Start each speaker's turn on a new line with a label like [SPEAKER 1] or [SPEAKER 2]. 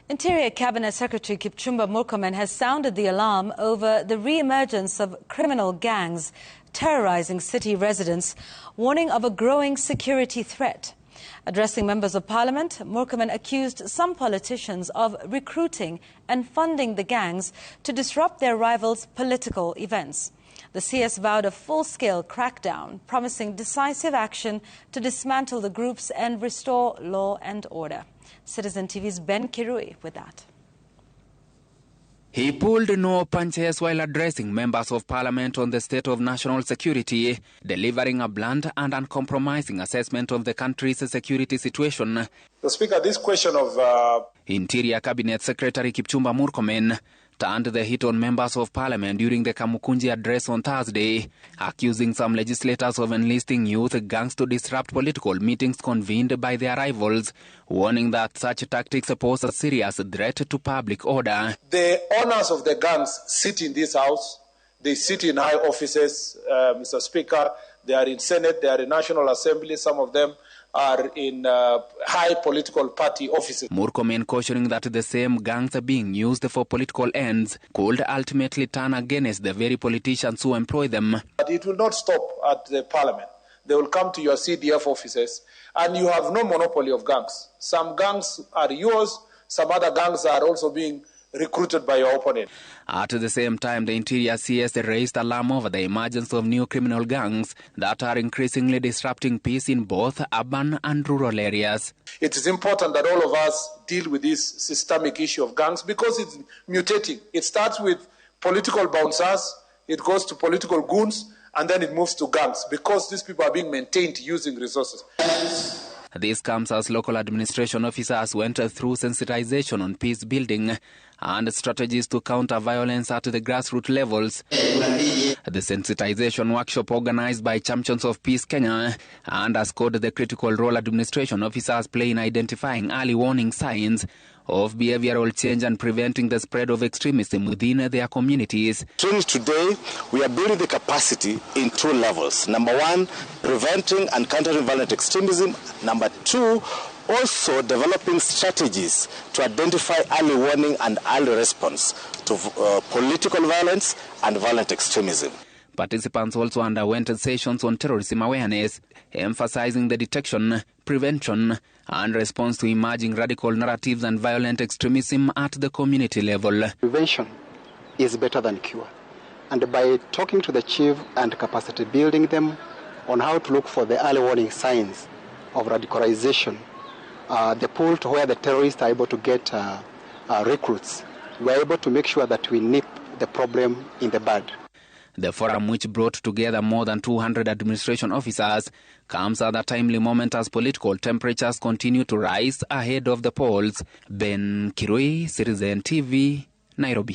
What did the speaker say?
[SPEAKER 1] Interior Cabinet Secretary Kipchumba Murkomen has sounded the alarm over the re-emergence of criminal gangs terrorizing city residents, warning of a growing security threat. Addressing members of parliament, Murkomen accused some politicians of recruiting and funding the gangs to disrupt their rivals' political events. The CS vowed a full-scale crackdown, promising decisive action to dismantle the groups and restore law and order. Citizen TV's Ben Kirui with that.
[SPEAKER 2] He pulled no punches while addressing members of parliament on the state of national security, delivering a blunt and uncompromising assessment of the country's security situation.
[SPEAKER 3] The Speaker, this question of...
[SPEAKER 2] Interior Cabinet Secretary Kipchumba Murkomen turned the hit on members of parliament during the Kamukunji address on Thursday, accusing some legislators of enlisting youth gangs to disrupt political meetings convened by their rivals, warning that such tactics pose a serious threat to public order.
[SPEAKER 3] The owners of the gangs sit in this house. They sit in high offices, Mr. Speaker. They are in Senate, they are in National Assembly, some of them are in high political party offices.
[SPEAKER 2] Murkomen cautioning that the same gangs are being used for political ends could ultimately turn against the very politicians who employ them.
[SPEAKER 3] But it will not stop at the parliament. They will come to your CDF offices, and you have no monopoly of gangs. Some gangs are yours, some other gangs are also being recruited by your opponent.
[SPEAKER 2] At the same time, the Interior CS raised alarm over the emergence of new criminal gangs that are increasingly disrupting peace in both urban and rural areas.
[SPEAKER 3] It is important that all of us deal with this systemic issue of gangs because it's mutating. It starts with political bouncers, it goes to political goons, and then it moves to gangs because these people are being maintained using resources.
[SPEAKER 2] This comes as local administration officers went through sensitization on peace building and strategies to counter violence at the grassroots levels. The sensitization workshop organized by Champions of Peace Kenya underscored the critical role administration officers play in identifying early warning signs of behavioral change and preventing the spread of extremism within their communities.
[SPEAKER 4] Today, we are building the capacity in two levels. Number one, preventing and countering violent extremism. Number two, also developing strategies to identify early warning and early response to political violence and violent extremism.
[SPEAKER 2] Participants also underwent sessions on terrorism awareness, emphasizing the detection, prevention, and response to emerging radical narratives and violent extremism at the community level.
[SPEAKER 5] Prevention is better than cure. And by talking to the chief and capacity building them on how to look for the early warning signs of radicalization, the pool to where the terrorists are able to get recruits, we're able to make sure that we nip the problem in the bud.
[SPEAKER 2] The forum, which brought together more than 200 administration officers, comes at a timely moment as political temperatures continue to rise ahead of the polls. Ben Kirui, Citizen TV, Nairobi.